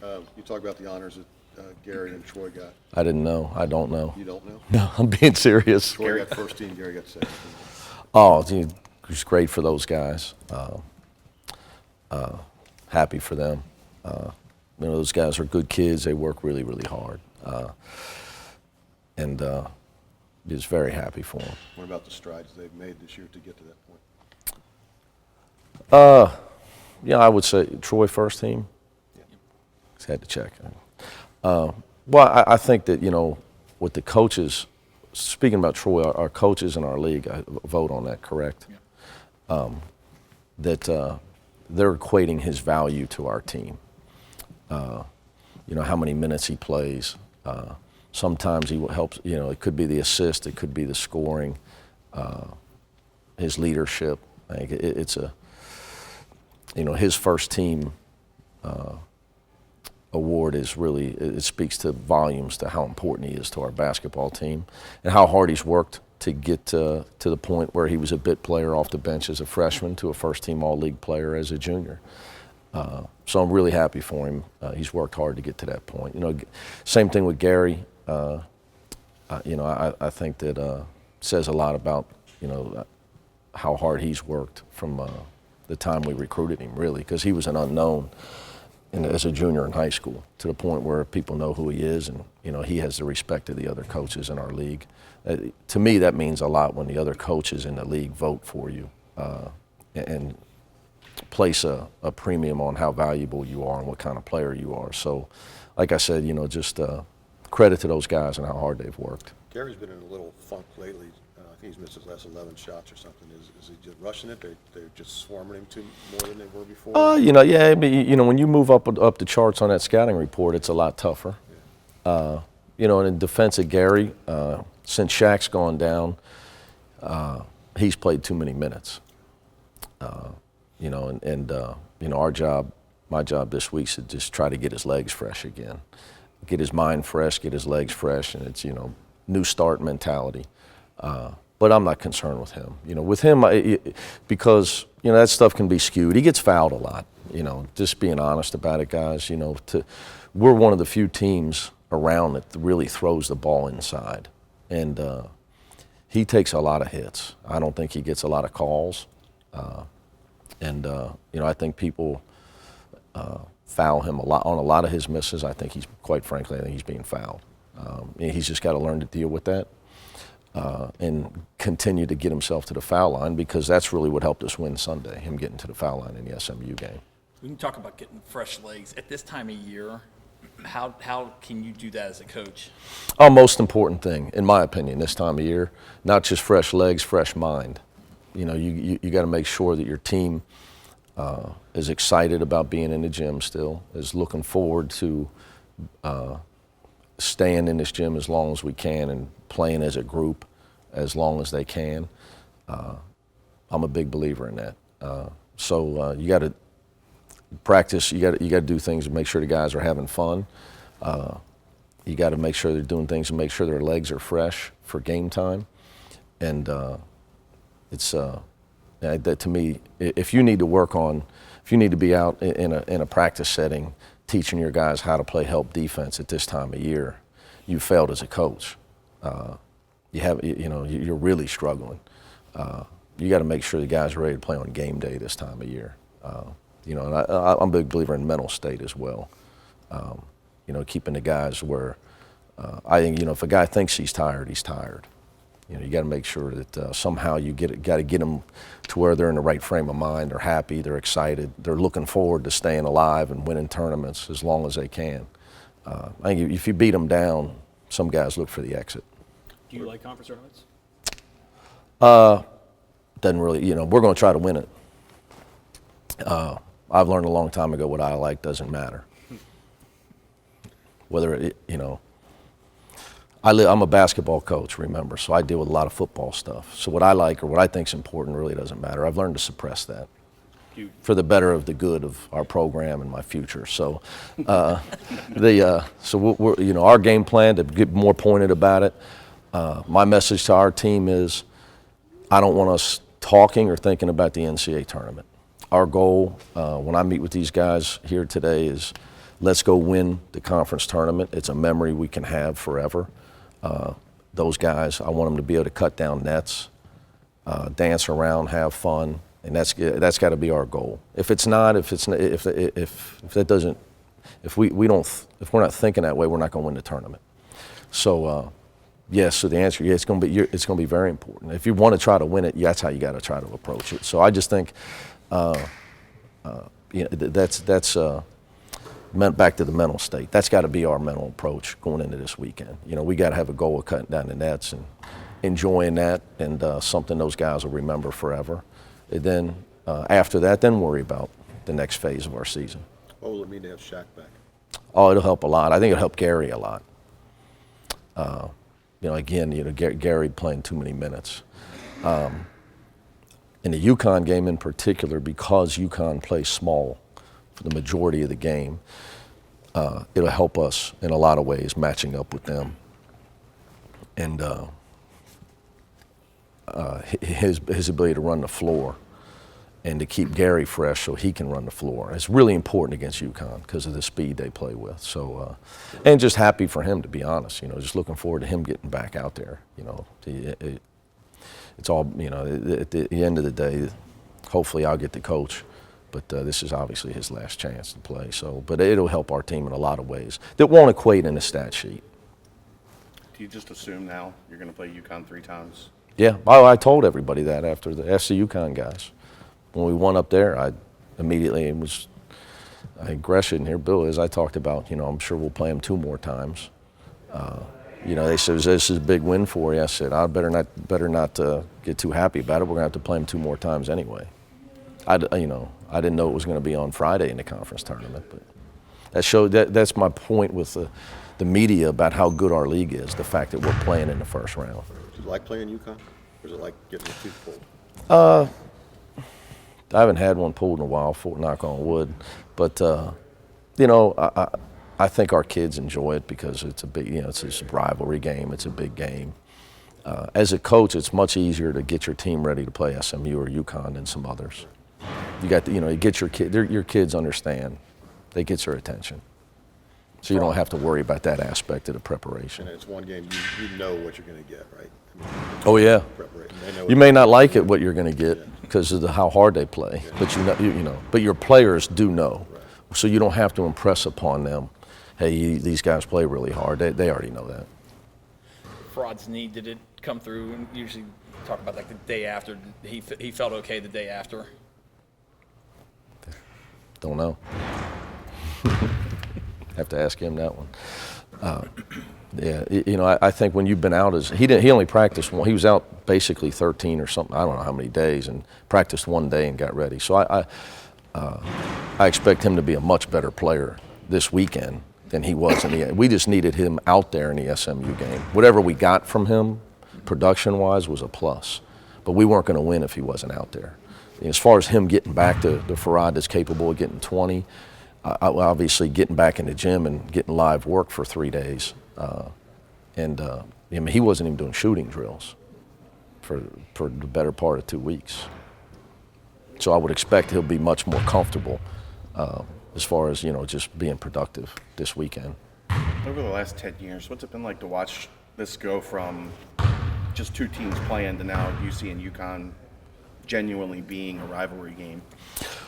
You talk about the honors that Gary and Troy got. I didn't know. I don't know. You don't know? No, I'm being serious. Troy got first team, Gary got second team. Oh, it was great for those guys. Happy for them. Those guys are good kids. They work really, really hard. And just very happy for them. What about the strides they've made this year to get to that point? Yeah, I would say Troy first team. Yeah. Just had to check. Well, I think that, with the coaches, speaking about Troy, our coaches in our league, I vote on that, correct? Yeah. That they're equating his value to our team. How many minutes he plays. Sometimes he helps, it could be the assist, it could be the scoring, his leadership. I think it's his first team award is really, it speaks to volumes to how important he is to our basketball team and how hard he's worked to get to the point where he was a bit player off the bench as a freshman to a first team all-league player as a junior. So I'm really happy for him. He's worked hard to get to that point. Same thing with Gary. I think that says a lot about, how hard he's worked from the time we recruited him, really, because he was an unknown as a junior in high school to the point where people know who he is and, he has the respect of the other coaches in our league. To me, that means a lot when the other coaches in the league vote for you and place a premium on how valuable you are and what kind of player you are. So, like I said, just credit to those guys and how hard they've worked. Gary's been in a little funk lately. I think he's missed his last 11 shots or something. Is he just rushing it? They're just swarming him more than they were before? Yeah, but, when you move up the charts on that scouting report, it's a lot tougher. Yeah. And in defense of Gary, since Shaq's gone down, he's played too many minutes. Our job, my job this week is to just try to get his legs fresh again, get his mind fresh, get his legs fresh, and it's, new start mentality. But I'm not concerned with him. With him, because, that stuff can be skewed. He gets fouled a lot, just being honest about it, guys. We're one of the few teams around that really throws the ball inside. And he takes a lot of hits. I don't think he gets a lot of calls. I think people foul him a lot on a lot of his misses. I think I think he's being fouled. He's just got to learn to deal with that and continue to get himself to the foul line, because that's really what helped us win Sunday, him getting to the foul line in the SMU game. We can talk about getting fresh legs. At this time of year, how can you do that as a coach? Most important thing, in my opinion, this time of year, not just fresh legs, fresh mind. You got to make sure that your team is excited about being in the gym still, is looking forward to staying in this gym as long as we can and playing as a group as long as they can. I'm a big believer in that. So you got to practice. You got to do things to make sure the guys are having fun. You got to make sure they're doing things to make sure their legs are fresh for game time. And it's that, to me, if you need to be out in a practice setting teaching your guys how to play help defense at this time of year, you failed as a coach. You're really struggling. You got to make sure the guys are ready to play on game day this time of year. And I'm a big believer in mental state as well. Keeping the guys where I think, if a guy thinks he's tired, he's tired. You got to make sure that somehow got to get them to where they're in the right frame of mind. They're happy, they're excited, they're looking forward to staying alive and winning tournaments as long as they can. I think if you beat them down, some guys look for the exit. Do you like conference tournaments? Doesn't really, we're going to try to win it. I've learned a long time ago what I like doesn't matter. Whether I'm a basketball coach, remember, so I deal with a lot of football stuff. So what I like or what I think is important really doesn't matter. I've learned to suppress that for the better of the good of our program and my future. So, our game plan, to get more pointed about it, my message to our team is, I don't want us talking or thinking about the NCAA tournament. Our goal, when I meet with these guys here today, is let's go win the conference tournament. It's a memory we can have forever. Those guys, I want them to be able to cut down nets, dance around, have fun, and that's got to be our goal. If it's not, if that doesn't, if we're not thinking that way, we're not going to win the tournament. So yes, so the answer, yeah, it's going to be very important. If you want to try to win it, that's how you got to try to approach it. So I just think, that's meant back to the mental state. That's got to be our mental approach going into this weekend. We got to have a goal of cutting down the nets and enjoying that, and something those guys will remember forever. And then after that, then worry about the next phase of our season. What will it mean to have Shaq back? Oh, it'll help a lot. I think it'll help Gary a lot. Gary playing too many minutes. In the UConn game in particular, because UConn plays small for the majority of the game, it'll help us in a lot of ways matching up with them. And his ability to run the floor and to keep Gary fresh so he can run the floor. It's really important against UConn because of the speed they play with. So, and just happy for him, to be honest. Just looking forward to him getting back out there. It's all, at the end of the day, hopefully I'll get to coach, but this is obviously his last chance to play. So, but it'll help our team in a lot of ways that won't equate in the stat sheet. Do you just assume now you're going to play UConn 3 times? Yeah, I told everybody that after the UConn guys. When we won up there, I immediately I Gresh in here, Bill, as I talked about, I'm sure we'll play him 2 more times. They said, this is a big win for you. I said, I better not get too happy about it. We're going to have to play him 2 more times anyway. I didn't know it was going to be on Friday in the conference tournament, but that showed that's my point with the media about how good our league is, the fact that we're playing in the first round. Do you like playing UConn? Or is it like getting your teeth pulled? I haven't had one pulled in a while, knock on wood, but I think our kids enjoy it because it's a big, it's a rivalry game. It's a big game. As a coach, it's much easier to get your team ready to play SMU or UConn than some others. You got to, you get your kids understand. They get your attention. So you don't have to worry about that aspect of the preparation. And it's one game you know what you're going to get, right? Oh yeah. You may not like it what you're going to get because of how hard they play, but but your players do know. Right. So you don't have to impress upon them, hey, these guys play really hard. They already know that. Fraud's knee, did it come through? And usually talk about like the day after. He felt okay the day after. Don't know. Have to ask him that one. I think when you've been out, he only practiced one. He was out basically 13 or something. I don't know how many days, and practiced one day and got ready. So I expect him to be a much better player this weekend than he was in the. We just needed him out there in the SMU game. Whatever we got from him, production-wise, was a plus. But we weren't going to win if he wasn't out there. As far as him getting back to the Farad that's capable of getting 20. Obviously getting back in the gym and getting live work for 3 days. He wasn't even doing shooting drills for the better part of 2 weeks. So I would expect he'll be much more comfortable as far as, just being productive this weekend. Over the last 10 years, what's it been like to watch this go from just 2 teams playing to now UC and UConn genuinely being a rivalry game?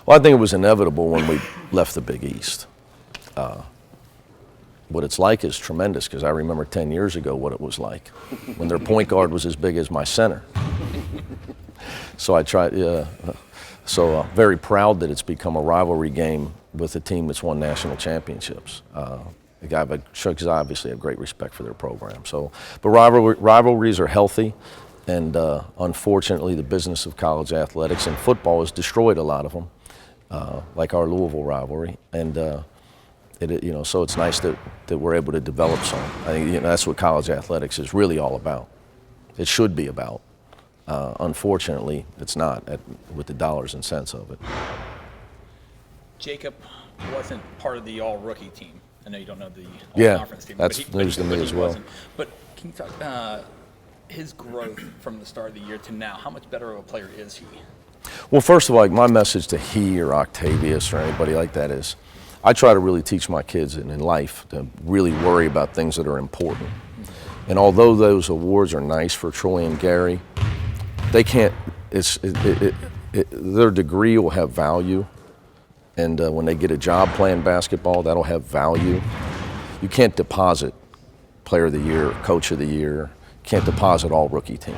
Well, I think it was inevitable when we left the Big East. What it's like is tremendous because I remember 10 years ago what it was like when their point guard was as big as my center. So I tried. Very proud that it's become a rivalry game with a team that's won national championships. The guy, because I obviously have great respect for their program. But rivalries are healthy. And unfortunately, the business of college athletics and football has destroyed a lot of them, like our Louisville rivalry. And so it's nice that we're able to develop some. I think that's what college athletics is really all about. It should be about. Unfortunately, it's not with the dollars and cents of it. Jacob wasn't part of the all-rookie team. I know you don't know the all-conference team. That's news to me as well. But can you talk his growth from the start of the year to now? How much better of a player is he? Well, first of all, my message to he or Octavius or anybody like that is, I try to really teach my kids in life to really worry about things that are important. And although those awards are nice for Troy and Gary, they can't, their degree will have value. And when they get a job playing basketball, that'll have value. You can't deposit player of the year, coach of the year, can't deposit all rookie team.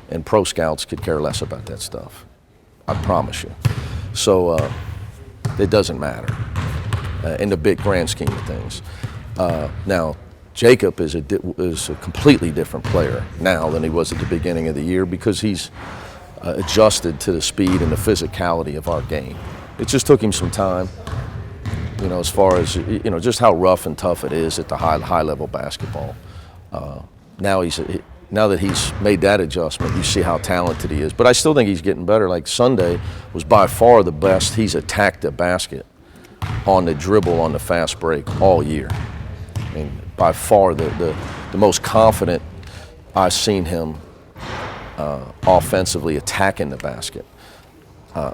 And pro scouts could care less about that stuff. I promise you. So it doesn't matter in the big grand scheme of things. Now, Jacob is a completely different player now than he was at the beginning of the year because he's adjusted to the speed and the physicality of our game. It just took him some time, you know, as far as, you know, just how rough and tough it is at the high level basketball. Now that he's made that adjustment, you see how talented he is. But I still think he's getting better. Like Sunday was by far the best he's attacked the basket on the dribble, on the fast break all year. I mean, by far the most confident I've seen him offensively attacking the basket.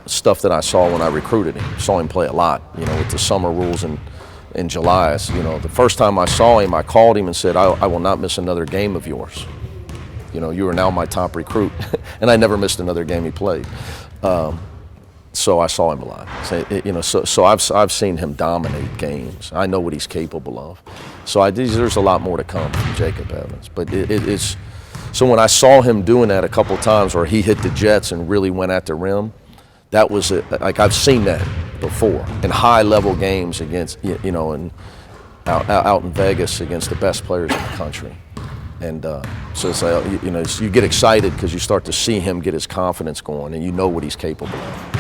Stuff that I saw when I recruited him. Saw him play a lot, you know, with the summer rules in July. You know, the first time I saw him, I called him and said, I will not miss another game of yours. You know, you are now my top recruit. And I never missed another game he played. So I saw him a lot. So, you know, so I've seen him dominate games. I know what he's capable of. So there's a lot more to come from Jacob Evans. But it's so when I saw him doing that a couple times where he hit the Jets and really went at the rim, that was like I've seen that before in high-level games against, you know, and out in Vegas against the best players in the country. And so it's like, you know, you get excited because you start to see him get his confidence going, and you know what he's capable of.